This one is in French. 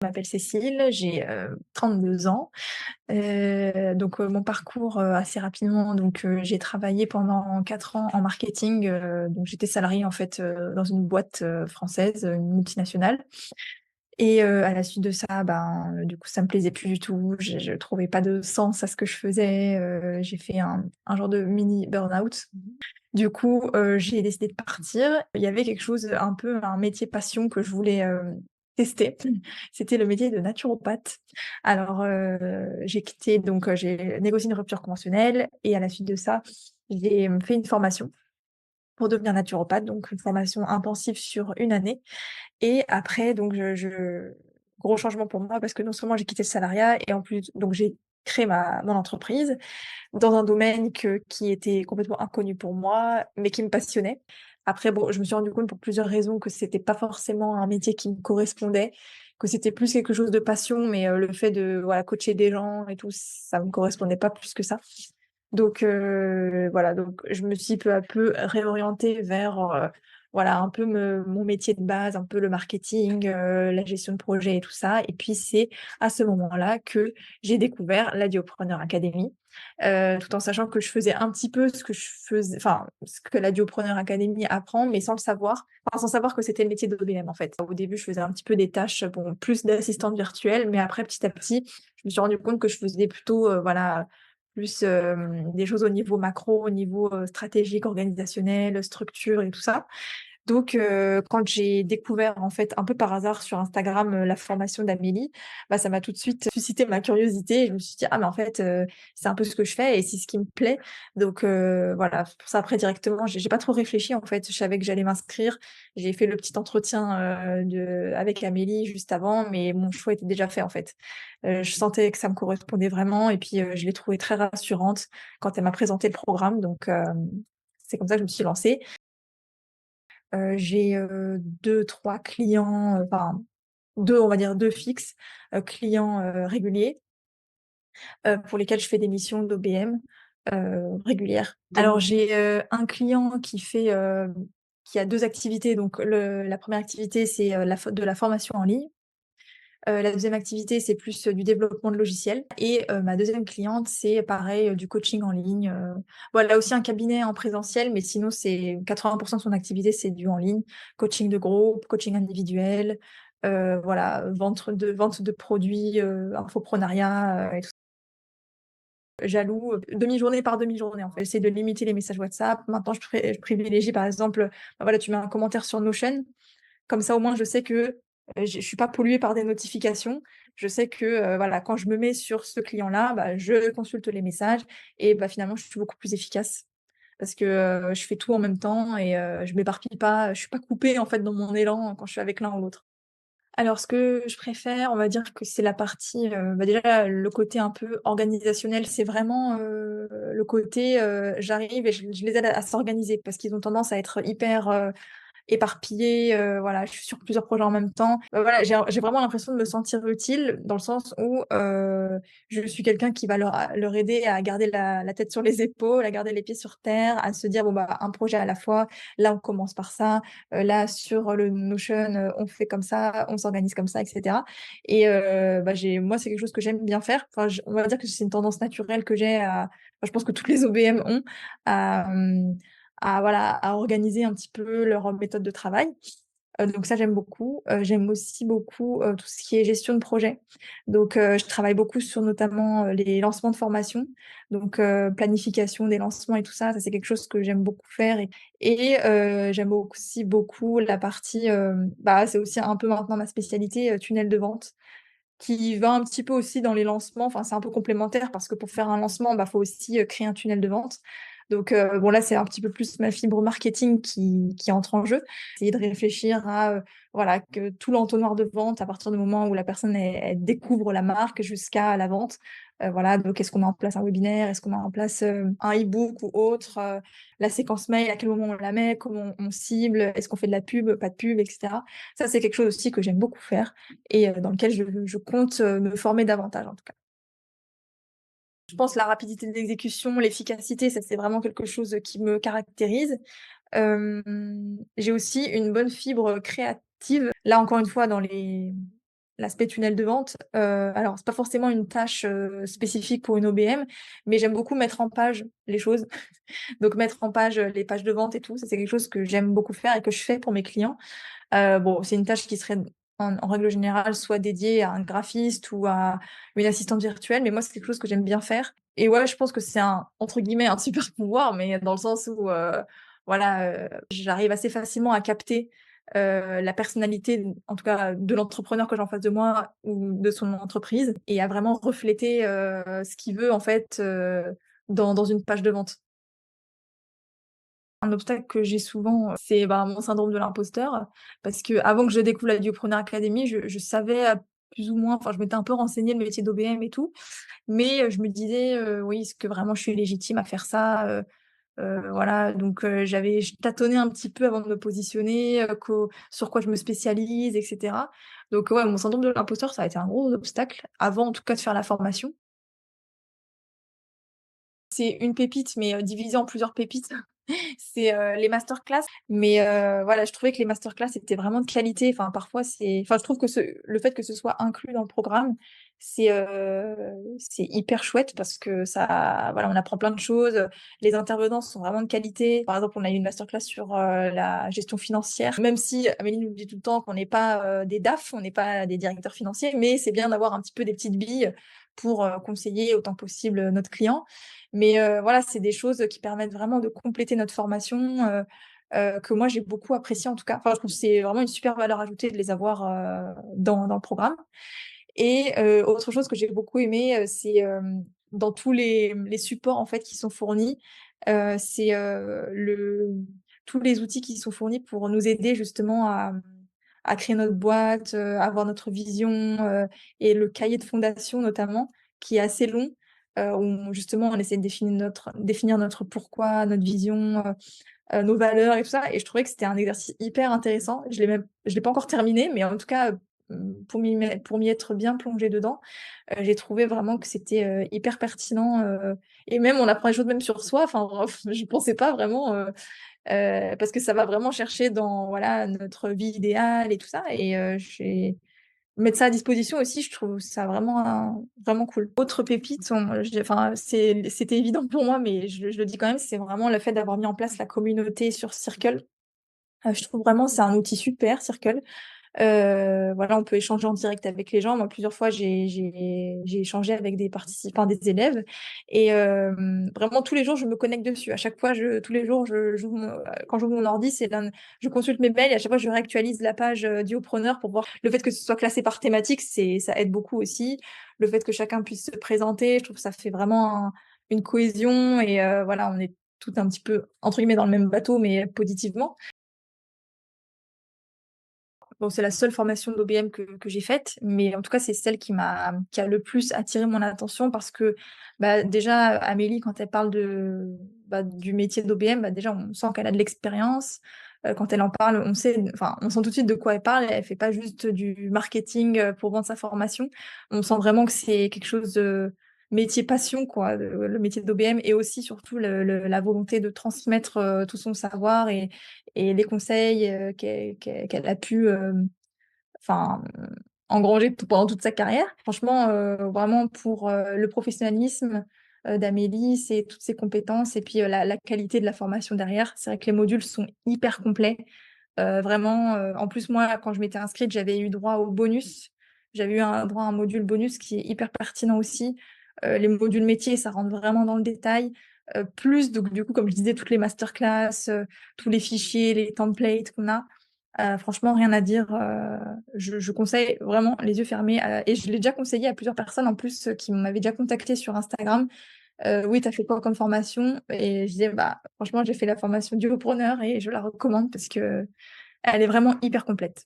Je m'appelle Cécile, j'ai 32 ans. Mon parcours, assez rapidement, j'ai travaillé pendant 4 ans en marketing, donc j'étais salariée en fait, dans une boîte, française, une multinationale et à la suite de ça, du coup, ça me plaisait plus du tout. Je trouvais pas de sens à ce que je faisais, j'ai fait un genre de mini burn-out. Du coup, j'ai décidé de partir. Il y avait quelque chose, un peu un métier passion que je voulais, tester. C'était le métier de naturopathe. Alors, j'ai quitté j'ai négocié une rupture conventionnelle et à la suite de ça, j'ai, fait une formation pour devenir naturopathe, donc une formation intensive sur 1 année et après je gros changement pour moi parce que non seulement j'ai quitté le salariat et en plus donc j'ai créé mon entreprise dans un domaine qui était complètement inconnu pour moi, mais qui me passionnait. Après bon, je me suis rendu compte pour plusieurs raisons que c'était pas forcément un métier qui me correspondait, que c'était plus quelque chose de passion, mais le fait de, voilà, coacher des gens et tout, ça me correspondait pas plus que ça. Donc je me suis peu à peu réorientée vers, voilà, un peu mon métier de base, un peu le marketing, la gestion de projet et tout ça et puis c'est à ce moment-là que j'ai découvert la Diopreneur Academy, tout en sachant que je faisais un petit peu ce que la Diopreneur Academy apprend, mais sans le savoir, enfin sans savoir que c'était le métier d'OBM en fait. Au début, je faisais un petit peu des tâches, bon, plus d'assistante virtuelle, mais après petit à petit, je me suis rendu compte que je faisais plutôt, voilà, plus, des choses au niveau macro, au niveau, stratégique, organisationnel, structure et tout ça. Quand j'ai découvert, en fait, un peu par hasard sur Instagram, la formation d'Amélie, ça m'a tout de suite suscité ma curiosité et je me suis dit: «Ah mais en fait, c'est un peu ce que je fais et c'est ce qui me plaît». Voilà, c'est pour ça après directement, j'ai pas trop réfléchi, en fait. Je savais que j'allais m'inscrire. J'ai fait le petit entretien, avec Amélie juste avant, mais mon choix était déjà fait, en fait. Je sentais que ça me correspondait vraiment et puis, je l'ai trouvée très rassurante quand elle m'a présenté le programme c'est comme ça que je me suis lancée. J'ai, 2-3 clients, enfin 2, on va dire 2 fixes, clients, réguliers, pour lesquels je fais des missions d'OBM, régulières. Alors j'ai, un client qui a 2 activités. Donc la première activité, c'est, de la formation en ligne. La deuxième activité, c'est plus, du développement de logiciels et ma deuxième cliente, c'est pareil, du coaching en ligne, bon, elle a aussi un cabinet en présentiel, mais sinon c'est 80 de son activité, c'est du en ligne. Coaching de groupe, coaching individuel, voilà, vente de produits, infoprenariat, et tout. J'alloue, demi-journée par demi-journée, en fait. J'essaie de limiter les messages WhatsApp. Maintenant, je privilégie, par exemple, voilà, tu mets un commentaire sur Notion, comme ça, au moins, je sais que, je suis pas polluée par des notifications. Je sais que, voilà, quand je me mets sur ce client-là, je consulte les messages et finalement, je suis beaucoup plus efficace parce que, je fais tout en même temps et je m'éparpille pas, je suis pas coupée, en fait, dans mon élan quand je suis avec l'un ou l'autre. Alors ce que je préfère, on va dire que c'est la partie, déjà le côté un peu organisationnel, c'est vraiment, le côté, j'arrive et je les aide à s'organiser parce qu'ils ont tendance à être hyper, éparpillée, voilà, je suis sur plusieurs projets en même temps. Voilà, j'ai vraiment l'impression de me sentir utile dans le sens où, je suis quelqu'un qui va leur aider à garder la tête sur les épaules, à garder les pieds sur terre, à se dire: «Bon, un projet à la fois. Là, on commence par ça. Là, sur le Notion, on fait comme ça, on s'organise comme ça» et cetera et moi, c'est quelque chose que j'aime bien faire. Enfin, on va dire que c'est une tendance naturelle que j'ai je pense que toutes les OBM ont à, voilà, à organiser un petit peu leur méthode de travail. Donc ça, j'aime beaucoup. J'aime aussi beaucoup, tout ce qui est gestion de projet. Je travaille beaucoup sur notamment, les lancements de formation, planification des lancements et tout ça, ça c'est quelque chose que j'aime beaucoup faire j'aime aussi beaucoup la partie, c'est aussi un peu maintenant ma spécialité, tunnel de vente, qui va un petit peu aussi dans les lancements. Enfin, c'est un peu complémentaire parce que pour faire un lancement, faut aussi, créer un tunnel de vente. Bon là, c'est un petit peu plus ma fibre marketing qui entre en jeu. Essayer de réfléchir à, voilà, que tout l'entonnoir de vente à partir du moment où la personne elle découvre la marque jusqu'à la vente. Voilà, donc est-ce qu'on met en place un webinaire? Est-ce qu'on met en place, un e-book ou autre? La séquence mail, à quel moment on la met? Comment on cible? Est-ce qu'on fait de la pub, pas de pub et cetera? Ça, c'est quelque chose aussi que j'aime beaucoup faire et dans lequel je compte, me former davantage, en tout cas. Je pense la rapidité d'exécution, l'efficacité, ça, c'est vraiment quelque chose, qui me caractérise. J'ai aussi une bonne fibre créative. Là, encore une fois, dans les l'aspect tunnel de vente. Alors c'est pas forcément une tâche, spécifique pour une OBM, mais j'aime beaucoup mettre en page les choses. Donc mettre en page, les pages de vente et tout, ça c'est quelque chose que j'aime beaucoup faire et que je fais pour mes clients. Bon, c'est une tâche qui serait en règle générale soit dédiée à un graphiste ou à une assistante virtuelle, mais moi c'est quelque chose que j'aime bien faire. Et ouais, je pense que c'est un entre guillemets «un super pouvoir», mais dans le sens où, voilà, j'arrive assez facilement à capter, la personnalité, en tout cas, de l'entrepreneur que j'ai en face de moi ou de son entreprise et à vraiment refléter, ce qu'il veut en fait, dans une page de vente. Un obstacle que j'ai souvent, c'est, bah, mon syndrome de l'imposteur, parce qu'avant que je découvre la Duopreneur Academy, je savais, plus ou moins, enfin, je m'étais un peu renseignée le métier d'OBM et tout, mais je me disais: «Oui, est-ce que vraiment je suis légitime à faire ça?» Voilà, donc je tâtonnais un petit peu avant de me positionner, co sur quoi je me spécialise et cetera. Donc ouais, mon syndrome de l'imposteur, ça a été un gros obstacle, avant en tout cas de faire la formation. C'est une pépite, mais divisée en plusieurs pépites. C'est, les masterclass, mais voilà, je trouvais que les masterclass étaient vraiment de qualité. Enfin, parfois, je trouve que le fait que ce soit inclus dans le programme, c'est hyper chouette parce que ça voilà, on apprend plein de choses, les intervenants sont vraiment de qualité. Par exemple, on a eu une masterclass sur, la gestion financière, même si Amélie nous dit tout le temps qu'on n'est pas, des DAF, on n'est pas des directeurs financiers, mais c'est bien d'avoir un petit peu des petites billes pour, conseiller autant que possible, notre client. Mais voilà, c'est des choses qui permettent vraiment de compléter notre formation, que moi j'ai beaucoup apprécié en tout cas. Enfin, je trouve que c'est vraiment une super valeur ajoutée de les avoir, dans le programme. Et autre chose que j'ai beaucoup aimé, c'est, dans tous les supports en fait qui sont fournis, c'est, tous les outils qui sont fournis pour nous aider justement à créer notre boîte, avoir notre vision, et le cahier de fondation notamment, qui est assez long, où justement on essaie de définir notre pourquoi, notre vision, nos valeurs et tout ça et je trouvais que c'était un exercice hyper intéressant. Je l'ai pas encore terminé, mais en tout cas, pour m'y être bien plongée dedans, j'ai trouvé vraiment que c'était, hyper pertinent, et même on apprend des choses même sur soi, enfin je pensais pas vraiment, parce que ça va vraiment chercher dans, voilà, notre vie idéale et tout ça et j'ai mettre ça à disposition aussi, je trouve ça vraiment cool. Autre pépite, enfin, c'était évident pour moi, mais je le dis quand même, c'est vraiment le fait d'avoir mis en place la communauté sur Circle. Je trouve vraiment c'est un outil super Circle. Voilà, on peut échanger en direct avec les gens. Moi, plusieurs fois, j'ai échangé avec des participants, des élèves et vraiment tous les jours, je me connecte dessus. À chaque fois, tous les jours, j'ouvre quand j'ouvre mon ordi, je consulte mes mails et à chaque fois, je réactualise la page, Duopreneur pour voir le fait que ce soit classé par thématique, ça aide beaucoup aussi. Le fait que chacun puisse se présenter, je trouve que ça fait vraiment une cohésion et voilà, on est tout un petit peu, entre guillemets, «dans le même bateau», mais positivement. Bon, c'est la seule formation d'OBM que j'ai faite, mais en tout cas, c'est celle qui a le plus attiré mon attention parce que, bah, déjà, Amélie, quand elle parle du métier d'OBM, bah, déjà, on sent qu'elle a de l'expérience. Quand elle en parle, on sent tout de suite de quoi elle parle. Elle fait pas juste du marketing, pour vendre sa formation. On sent vraiment que c'est quelque chose de métier passion, quoi, le métier d'OBM et aussi, surtout, la volonté de transmettre, tout son savoir et les conseils, qu'elle a pu, enfin, engranger pendant toute sa carrière. Franchement, vraiment pour, le professionnalisme, d'Amélie, c'est toutes ses compétences et puis, la qualité de la formation derrière. C'est vrai que les modules sont hyper complets, vraiment, en plus, moi, quand je m'étais inscrite, j'avais eu droit au bonus. J'avais eu un droit à un module bonus qui est hyper pertinent aussi. Les modules métiers, ça rentre vraiment dans le détail. Plus donc du coup, comme je disais, toutes les masterclass, tous les fichiers, les templates qu'on a. Franchement, rien à dire, je conseille vraiment les yeux fermés, et je l'ai déjà conseillé à plusieurs personnes en plus, qui m'avaient déjà contactée sur Instagram. «Oui, tu as fait quoi comme formation?» et je disais: «Bah, franchement, j'ai fait la formation Duopreneur et je la recommande parce qu'elle est vraiment hyper complète».